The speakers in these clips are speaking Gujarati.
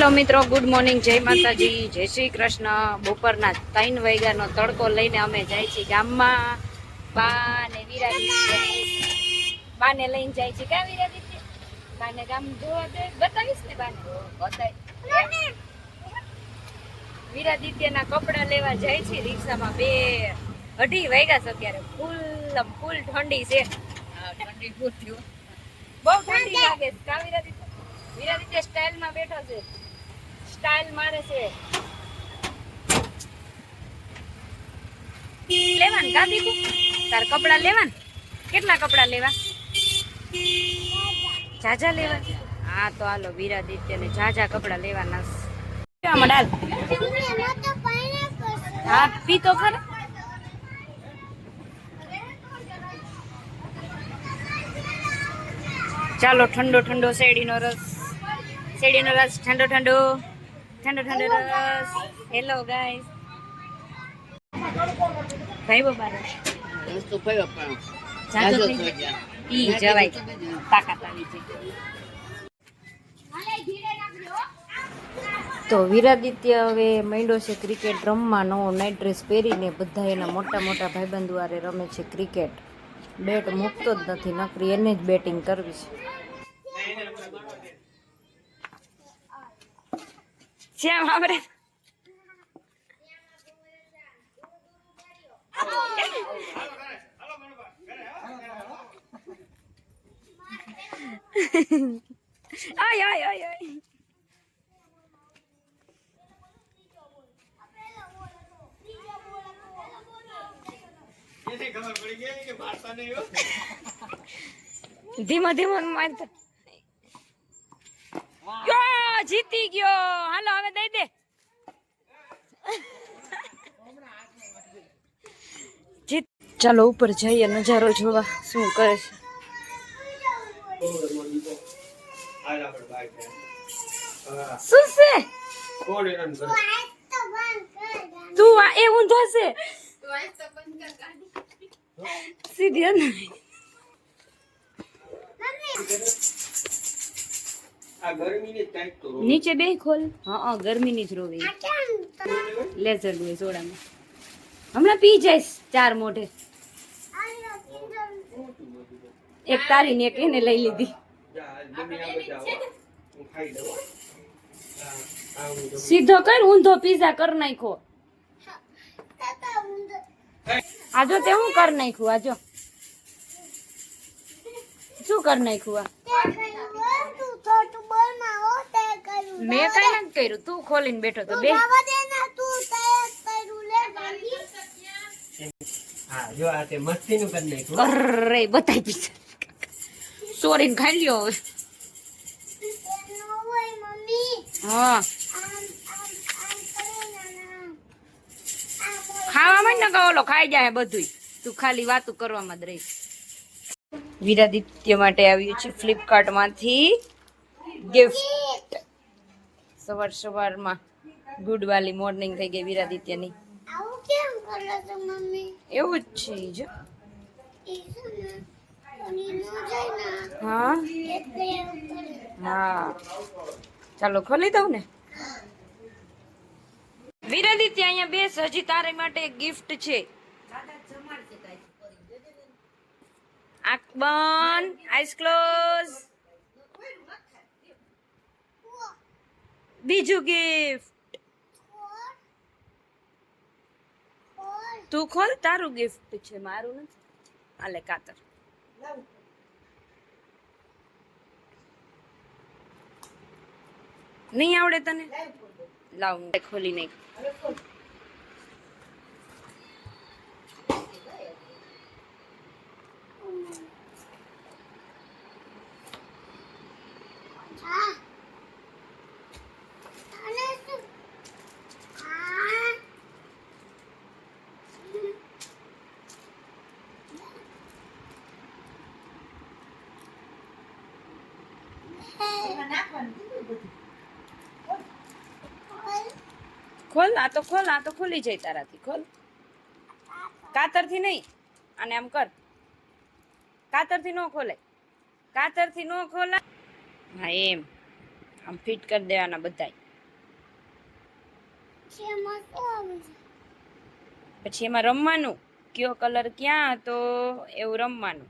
હેલો મિત્રો, ગુડ મોર્નિંગ, જય માતાજી, જય શ્રી કૃષ્ણ. બપોરના 3 વાગ્યાનો તડકો લઈને અમે જાય છીએ ગામમાં. બા ને વિરાજી બાને લઈને જાય છે. ક્યાં વિરાજી? બાને ગામ જોવા દે, બતાવીશ ને બાને બતાવી. વિરાદિત્યના કપડા લેવા જાય છે રિક્ષામાં. 2:30 વાગ્યા છે અત્યારે. ફૂલ ઠંડી છે. ઠંડી ફૂલ થયું, બહુ ઠંડી લાગે છે. કા વિરાદિત્ય સ્ટાઇલમાં બેઠો છે, સ્ટાઇલ મારે છે. લેવાન કા દીકુ તાર કપડા લેવાન? કેટલા કપડા લેવા? જાજા લેવા? હા તો હાલો, વિરાદિત્યને જાજા કપડા લેવાના. હા પી તો ખરા. ચાલો, ઠંડો ઠંડો શેરડીનો રસ ઠંડો રસ. હેલો ગાઈસ, ભાઈ બાબા રસ તો જાજો ઈ જવાય, તાકાત આવી જાય. તો વિરાદિત્ય હવે માંડ્યો છે ક્રિકેટ રમવા. નવો નાઇટ ડ્રેસ પહેરીને બધા એના મોટા મોટા ભાઈબંધો આરે રમે છે ક્રિકેટ. બેટ મૂકતો જ નથી, નકરી એને જ બેટિંગ કરવી છે. શ્યામ આપણે આય આય આય આય. ધીમો ધીમો મારતા. જીતી ગયો. હાલો હવે દઈ દે. ચાલો ઉપર જઈએ નજારો જોવા શું કરે છે. શું છે તું? એ ઊંધો છે સીધી નીચે બે ખોલ. હા ગરમીની જ રોવે. લેઝર ડુએ સોડામાં હમણાં પી જઈશ 4 મોઢે. એક તારી ને એક એને લઈ લીધી. સીધો કર, ઊંધો પીઝા કર નાખો. આજો તે હું કર નાખ્યું? આજો શું કર નાખ્યું? મેં કઈ નથી કર્યું, તું ખોલીને બેઠો તો બે. અરે બતાવી પીછા સોરીને ખાઈ લ્યો હવે. હા ખાવામાં ને ઓલો ખાઈ જાય બધું. તું ખાલી વાતું કરવામાં જ રહીશ. વિરાદિત્ય માટે આવ્યું છે ફ્લિપકાર્ટ માંથી ગિફ્ટ. સવારમાં ગુડ વાલી મોર્નિંગ થઈ ગઈ વિરાદિત્યની. એવું જ છે જો. હા હા ચાલો ખોલી દઉં ને. વિરાદિત્ય અહીંયા બેસ, હજી તારે માટે એક ગિફ્ટ છે. આંખ બંધ, આઈસ ક્લોઝ. બીજું ગિફ્ટ તું ખોલ. તારું ગિફ્ટ છે, મારું નથી. આલે કાતર. નહીં આવડે તને? લાવ ખોલી નહીં. ખોલ. આ તો ખોલ, આ તો ખોલી જાય તારાથી. ખોલ કાતરથી નહીં, અને આમ કર. કાતરથી નો ખોલાય, કાતરથી નો ખોલાય. હા એમ આમ ફિટ કરી દેવાના બધાય. પછી એમાં રમવાનું, કયો કલર ક્યાં હતો એવું રમવાનું.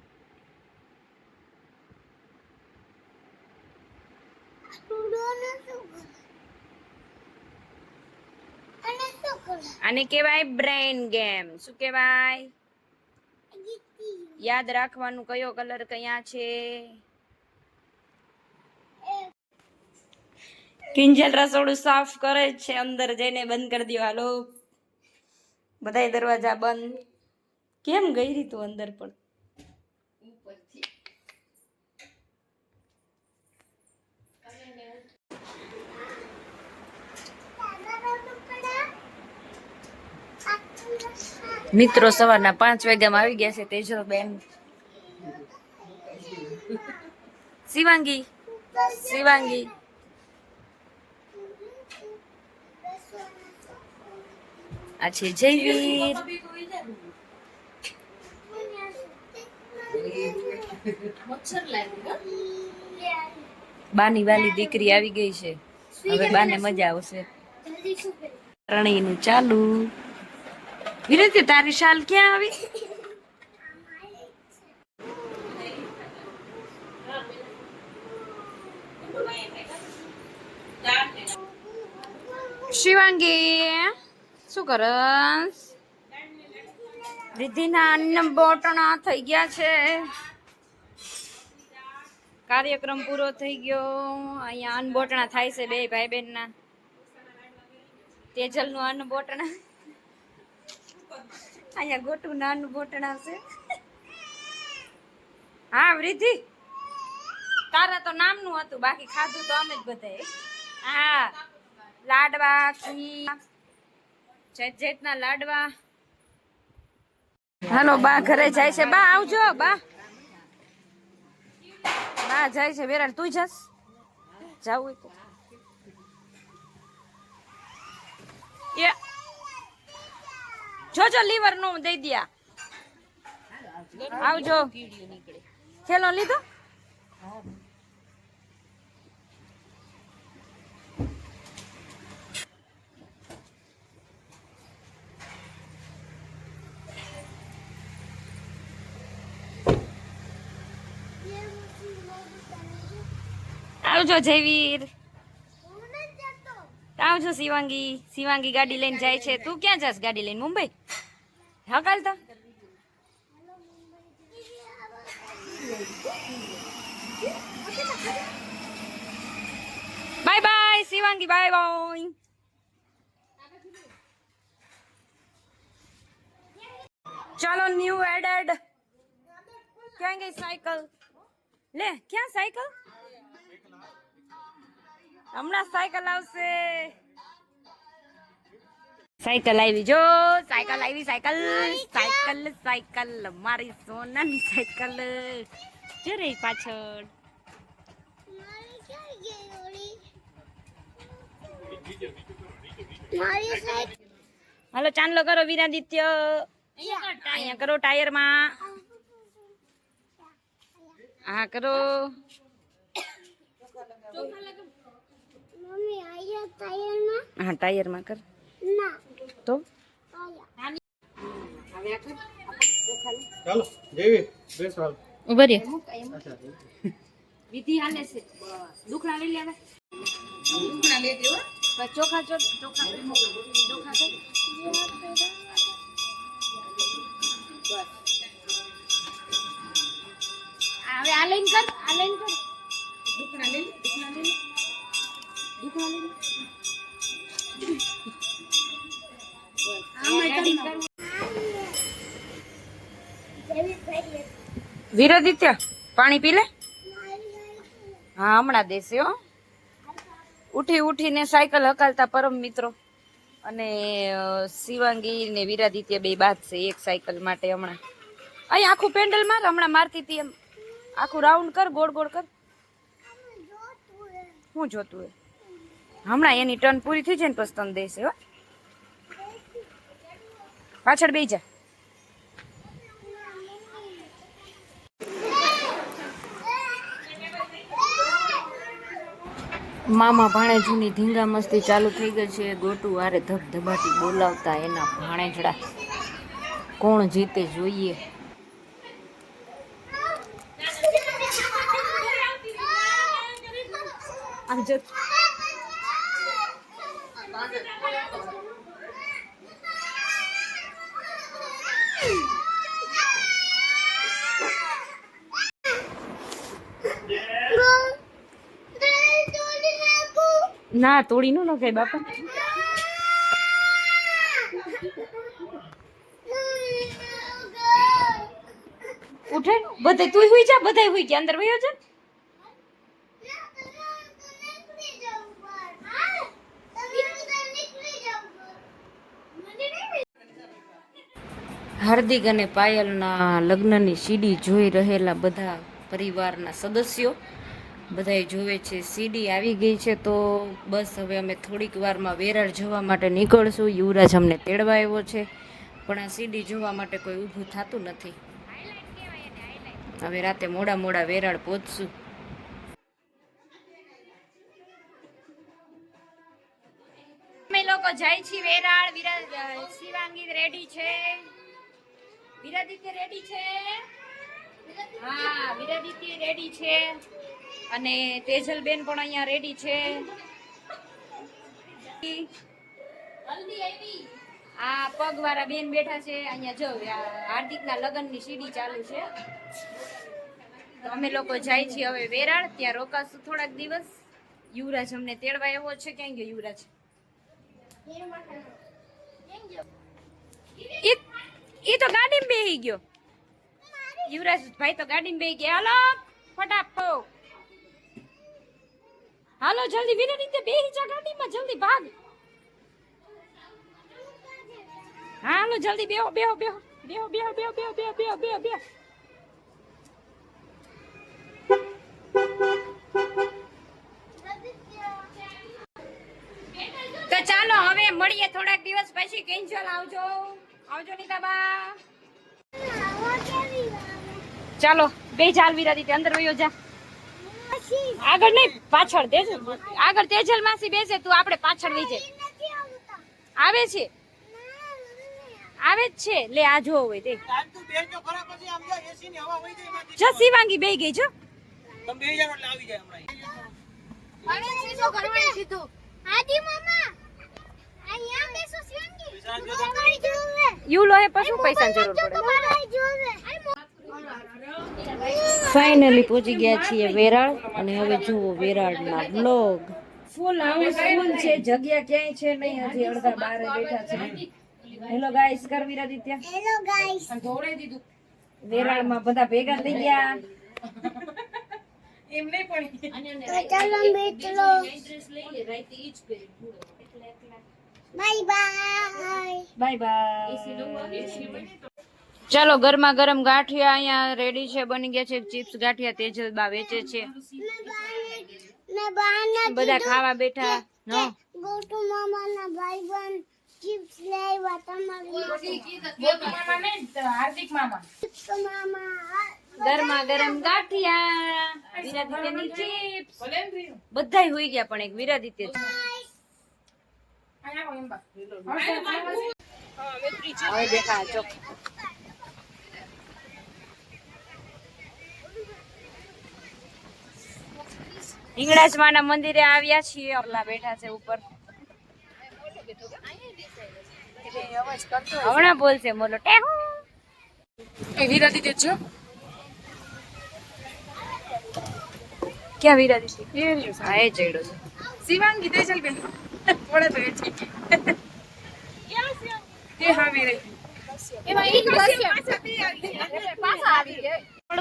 આને કહેવાય બ્રેઇન ગેમ. શું કહેવાય? યાદ રાખવાનું કયો કલર ક્યાં છે. કિંજલ રસોડું સાફ કરે છે, અંદર જઈને બંધ કરી દો. હાલો બધાય દરવાજા બંધ. કેમ ગઈ રહી તું અંદર? પણ મિત્રો સવારના 5 વાગ્યામાં આવી ગયા છે. તેજલબેન, શિવાંગી, શિવાંગી આ છે જયવીર. બાની વાલી દીકરી આવી ગઈ છે. હવે બાને મજા આવશે. રણીનું ચાલુ. વિનંતી, તારી શાલ ક્યાં આવી? શિવાંગી શું કરસ? રિદ્ધિના અન્ન બોટણા થઈ ગયા છે. કાર્યક્રમ પૂરો થઈ ગયો. અહીંયા અન્ન બોટણા થાય છે બે ભાઈ બહેન ના. તેજલ નું અન્ન બોટણા, અહીંયા ગોટું ના અન્ન બોટણા છે. હા વૃદ્ધિ, તારા તો નામનું હતું, બાકી ખાધું તો અમે જ બધાએ. હા, લાડવા, ખીર, જેટના લાડવા. હાલો બા ઘરે જાય છે. બા આવજો. બા બા જાય છે. વેરાલ તું જાસ? જાવું હોય તો જોજો લીવર નો દઈ દિયા. આવજો. ખેલો લીધો? આવજો જયવીર. આવજો શિવાંગી. શિવાંગી ગાડી લઈને જાય છે. તું ક્યાં જાસ ગાડી લઈને? મુંબઈ હકાલતા. Bye bye Shivangi, bye bye. ચાલો ન્યू એડેડ. ક્યાં ગઈ સાયકલ? લે ક્યાં સાયકલ? હમણાં સાયકલ આવશે. સાયકલ આવી. જો સાયકલ આવી. સાયકલ સાયકલ સાયકલ મારી સોનાની સાયકલ. જો રે પાછળ. હાલો ચાંદલો કરો વીરાદિત્ય. અહીંયા કરો ટાયરમાં. હા કરો. હા ટાયરમાં કર. તો ચાલો જેવી બેસ હાલ ઉભા રે. વિધિ હાલે છે. દુખડા લઈ લેવા. દુખડા લે દેવો. ચોખા ચોખા ચોખા છે. હવે આ લાઈન કર. આ લાઈન કર. દુખડા લઈ. દુખડા લઈ. દુખડા લઈ. વીરાદિત્ય પાણી પી લે. હા હમણાં દેશે હો. ઉઠીને સાયકલ હકાલતા પરમ મિત્રો અને શિવાંગી ને વીરાદિત્ય બે બાદ છે એક સાયકલ માટે. હમણાં અહીં આખું પેન્ડલ માર. હમણાં મારતી હતી એમ. આખું રાઉન્ડ કર, ગોળ ગોળ કર. શું જોતું હે? હમણાં એની ટર્ન પૂરી થઈ જાય ને પછી તને દેશે હો. પાછળ બેસી જા. મામા ભાણેજની ધીંગા મસ્તી ચાલુ થઈ ગઈ છે. ગોટું હારે ધબધબાટી બોલાવતા એના ભાણેજડા. કોણ જીતે જોઈએ. આમ જો ના તોડી નો નખાય બાપા. ઉઠે બધા તું હુઈ જા, બધા હુઈ ગયા, અંદર વયો જા. હાર્દિક અને પાયલના લગ્નની સીડી જોઈ રહેલા બધા પરિવારના સદસ્યો બધાએ જોવે છે. સીડી આવી ગઈ છે તો બસ હવે અમે થોડીક વારમાં વેરાળ જવા માટે નીકળશું. યુવરાજ અમને તેડવા આવ્યો છે પણ આ સીડી જોવા માટે કોઈ ઊભું થતું નથી. હવે રાતે મોડા મોડા વેરાળ પહોંચશું. અમે લોકો જાય છીએ વેરાળ. શિવાંગી રેડી છે, વિરાદિત્ય રેડી છે, હા વિરાદિત્ય રેડી છે અને તેજલબેન પણ અહીંયા રેડી છે. આ પગવાળા બેન બેઠા છે અહીંયા. જો હાર્દિકના લગ્નની સીડી ચાલુ છે તો અમે લોકો જાય છીએ હવે વેરાળ. ત્યાં રોકાશું થોડાક દિવસ. યુવરાજ અમને તેડવા એવો છે. ક્યાં ગયો યુવરાજ? ઈ તો ગાડીમાં બેહી ગયો. યુવરાજ ભાઈ તો ગાડીમાં બેહી ગયા. હાલો ફટાફટ, હાલો જલ્દી વિરાદિત્ય બેહી જા ગાડીમાં, જલ્દી ભાગ. હા હાલો જલ્દી બેહો બેહો બેહો બેહો બેહો બેહો બેહો બેહો બેહો બેહો બેહો. તો ચાલો હવે મળીએ થોડાક દિવસ પછી. કેન્સલ આવજો, આવજો નીતાબા. ચાલો બે ચાલ વિરાદિત્ય અંદર વયો જા. આગળ નહીં પાછળ દેજે. આગળ તેજલ માસી બેસે, તું આપણે પાછળ વઈ જાય. આવે છે આવે જ છે. લે આ જો હોય તે જો શિવાંગી બેહી ગઈ. જો તમે બે જાવ એટલે આવી જાય હમણાં. યુલો હે પછી પૈસા જરૂર પડે. ફાઇનલી પહોંચી ગયા છીએ વેરાળ અને હવે જુઓ વેરાળના બ્લોગ. ફૂલ હાઉસફુલ છે, જગ્યા ક્યાંય છે નહીં. હજી અડધા બાર બેઠા છે. હેલો ગાઈસ કર વિરાદિત્ય. Hello guys. ધોળાઈ દીધું. વેરાળમાં બધા ભેગા થઈ ગયા. એમ નહીં પણ ચાલો મિત્રો બાય બાય બાય બાય. ચાલો ગરમા ગરમ ગાંઠિયા અહીંયા રેડી છે, બની ગયા છે. ચિપ્સ ગાંઠિયા તેજલબા વેચે છે. બધા ખાવા બેઠા. નો ગોટુ મામાના ભાઈબંધ ચિપ્સ લાવ્યા. તમારી ગોટુ મામા ને હાર્દિક મામા. ગરમા ગરમ ગાંઠિયા, વિરાદિત્યની ચિપ્સ. બધાય હોઈ ગયા પણ એક વિરાદિત્ય છે. હવે દેખા ચોક હિંગળાજમાના મંદિરે આવ્યા છીએ. ઓલા બેઠા છે ઉપર. હમણાં બોલશે બોલો ટેહુ. વિરાદિત્ય છો ક્યાં? વિરાદિત્ય હા એ ચડ્યો છે. શિવાંગી તેજલબેન થોડા તો એ છે તે હા મેરે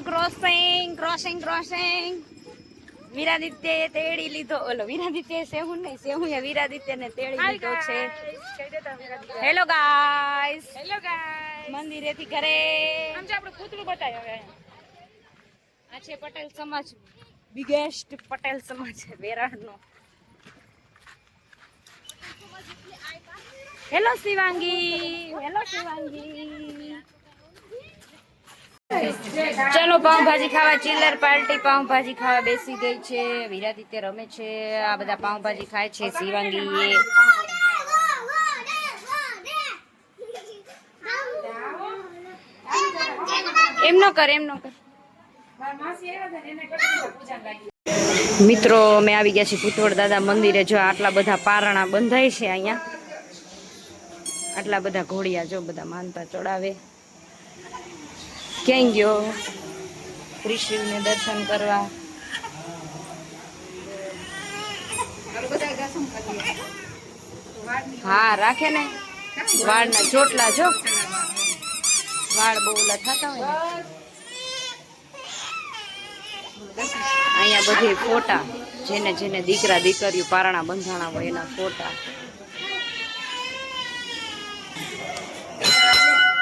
ક્રોસિંગ વિરાદિત્ય તેડી લીધો. ઓલો વિરાદિત્ય સેહું નહીં, સેહું એ વિરાદિત્યને તેડી લીધો છે. Hello guys. Hello guys. મંદિરેથી ઘરે આમ જો આપણે પૂતળું બતાય. હવે આ છે પટેલ સમાજ, બિગેસ્ટ પટેલ સમાજ વેરાળનો. હેલો શિવાંગી. હેલો શિવાંગી. ચલો પાઉંભાજી ખાવા, ચિલ્લર પાર્ટી પાઉંભાજી ખાવા બેસી ગઈ છે. વિરાદિત્ય રમે છે, આ બધા પાઉંભાજી ખાય છે. શિવાંગી એમ નો કર. મિત્રો અમે આવી ગયા છીએ ભૂતવડ દાદા મંદિરે. જો આટલા બધા પારણા બંધાય છે અહીંયા, આટલા બધા ઘોડિયા જો બધા માનતા ચડાવે. ક્યાં ગયો ઋષિને દર્શન કરવા? હા રાખે ને, વાળના ચોટલા જો, વાળ બહુ ઓલા થતા હોય ને. અહીંયા બધી ફોટા, જેને જેને દીકરા દીકરીઓ પારણા બંધાણા હોય એના ફોટા.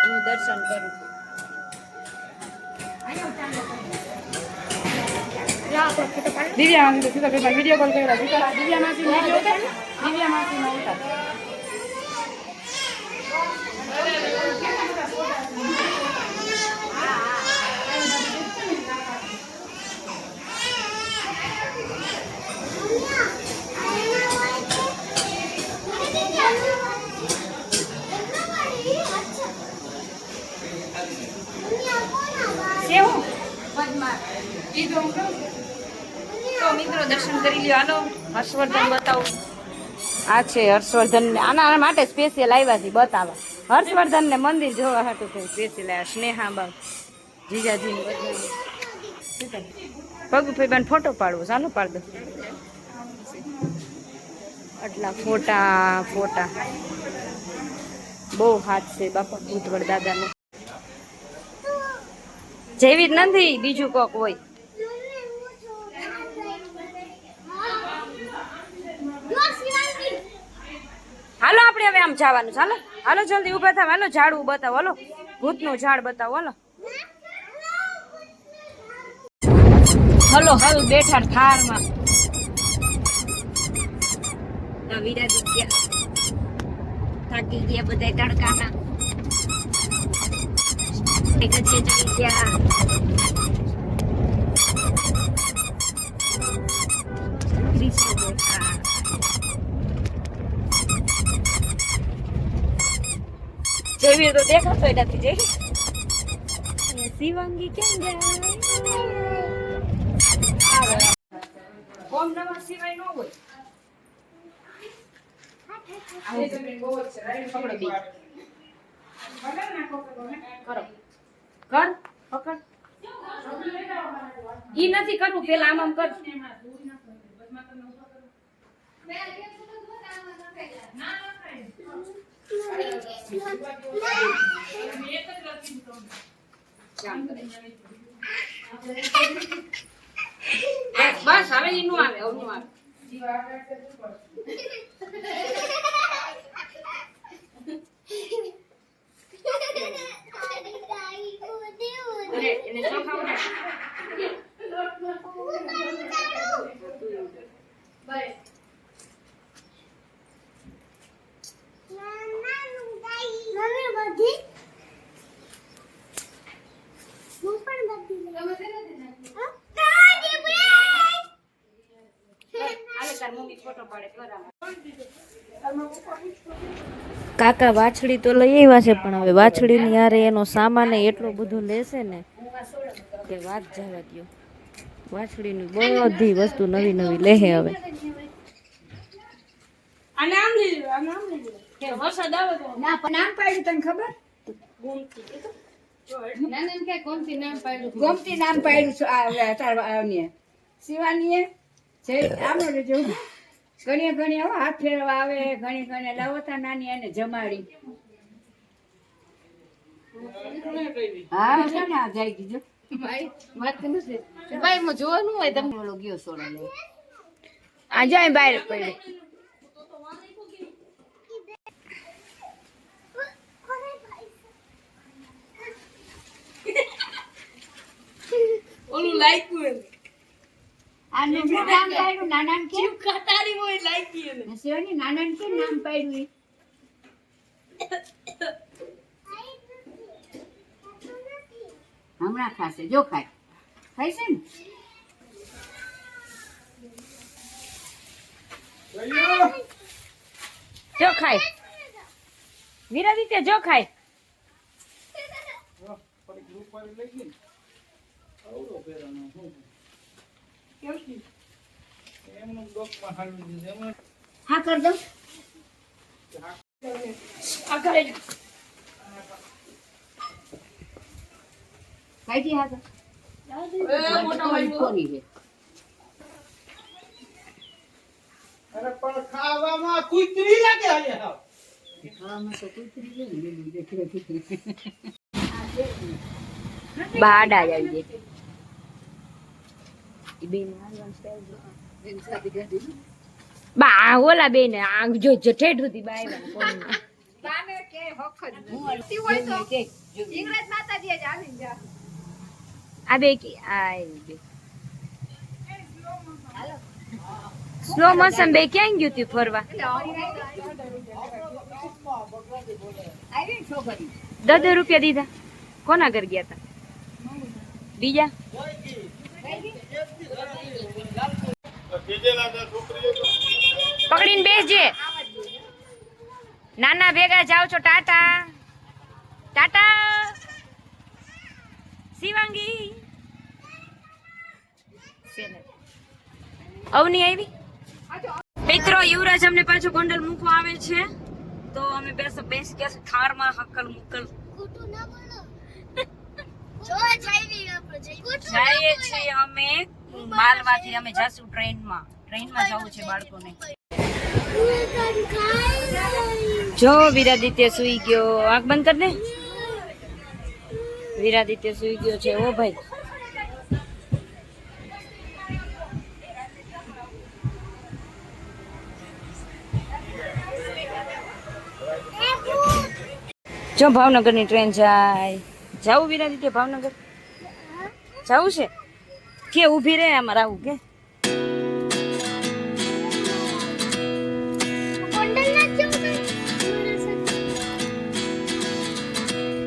હું દર્શન કરું. દિવ્યા વિડીયો કોલ કર્યો. દિવ્યા માસી વિડીયો ઉતાર. દિવ્યા માસી નો ઉતાર. તો મિત્રો દર્શન કરી લ્યો. હાલો હર્ષવર્ધન બતાવું. આ છે હર્ષવર્ધન, આના માટે સ્પેશિયલ આવ્યા છે બતાવવા. હર્ષવર્ધન ને મંદિર જોવા હાટું થઈને સ્પેશિયલ આવ્યા. સ્નેહા બા જીજાજી પગ ફેબાન ફોટો પાડવો. ચાલો પાડ દો. આટલા ફોટા ફોટા બહુ હાથ છે બાપા ભૂતવડ દાદાનો. જેવી જ નથી, બીજું કોક હોય. હાલો આપણે હવે આમ જવાનું. ચાલો હાલો જલ્દી ઉભા થાવ. હાલો ઝાડવું બતાવો. હાલો ભૂતનું ઝાડ બતાવો. હાલો હલો હલ બેઠા થારમાં. વિરાદિત્ય થાકી ગયા બધા તડકાના. જેવી તો દેખાતો નથી. જેવી શિવાંગી કેમ જાય? ઓમ નમઃ શિવાય નો હોય. કર પકડ. ઈ નથી કરવું, પેલા આમ આમ કર. બસ હવે નું આવે. હવે આવે. એને ચોખાવ ને. કાકા વાછડી તો લઈ આવ્યા છે, પણ હવે વાછડીની યારે એનો સામાન એટલો બધો લેશે ને કે વાત જવા દો. વાછડીની બધી વસ્તુ નવી નવી લેહે હવે. વરસાદ આવે તો નામ પાડ્યું તને ખબર? ગોમતી નામ પાડ્યું. શિવાની ઘણી ઘણી હાથ ફેરવા આવે, ઘણી ઘણી લાવતા નાની એને જમાડી. હા જાય કીધું ભાઈ જોવાનું હોય તમે ગયો સોડા લે આ જાય બહાર પડ્યું. ઓલું લાગ્યું આનું નામ પાડ્યું. નાનાન કે કટારી હોય લાગી એને સેવાની નાનાન કે નામ પાડ્યું. હમણાં ખાશે જો ખાય ખાય છે ને જો ખાય વિરાદિત્ય જો ખાય હા કર દઉં ખાઈ હા કોની છે અરે પણ ખાવામાં કુતરી લાગે હે હાવ. ખાવામાં તો કૂતરી છે ને લીલું દેખાય. બાડા જ આવી જાય ઈ બેન હાલવાનું style જો. બેન સાદી ગાડી બા ઓલા બેન આ જો ઠેઠ સુધી બા આવ્યા કોણ બાને કે હક જ નથી હોય તો ઇંગ્રેજ માતાજી જ આવીને જા આ બે કે આ સ્લો મોશન બે ક્યાં ગયું તું ફરવા આવી છોકરી 10 રૂપિયા દીધા કોના ઘર ગયા હતા બીજા પકડીને બેસજે નાના ભેગા જાવ છો ટાટા ટાટા શિવાંગી અવની આવી મિત્રો યુવરાજ અમને પાછો ગોંડલ મૂકવા આવે છે તો અમે બેસ ગયા થારમાં હકલ મુકલ જઈએ છીએ અમે માલવાથી અમે જાશું ટ્રેનમાં જવું છે બાળકોને જો વિરાદિત્ય સુઈ ગયો આંખ બંધ કર દે વિરાદિત્ય સુઈ ગયો છે ઓ ભાઈ જો ભાવનગર ની ટ્રેન જાય જાવું વિરાદિત્ય ભાવનગર જાવું છે કે ઊભી રહે અમારે આવું કે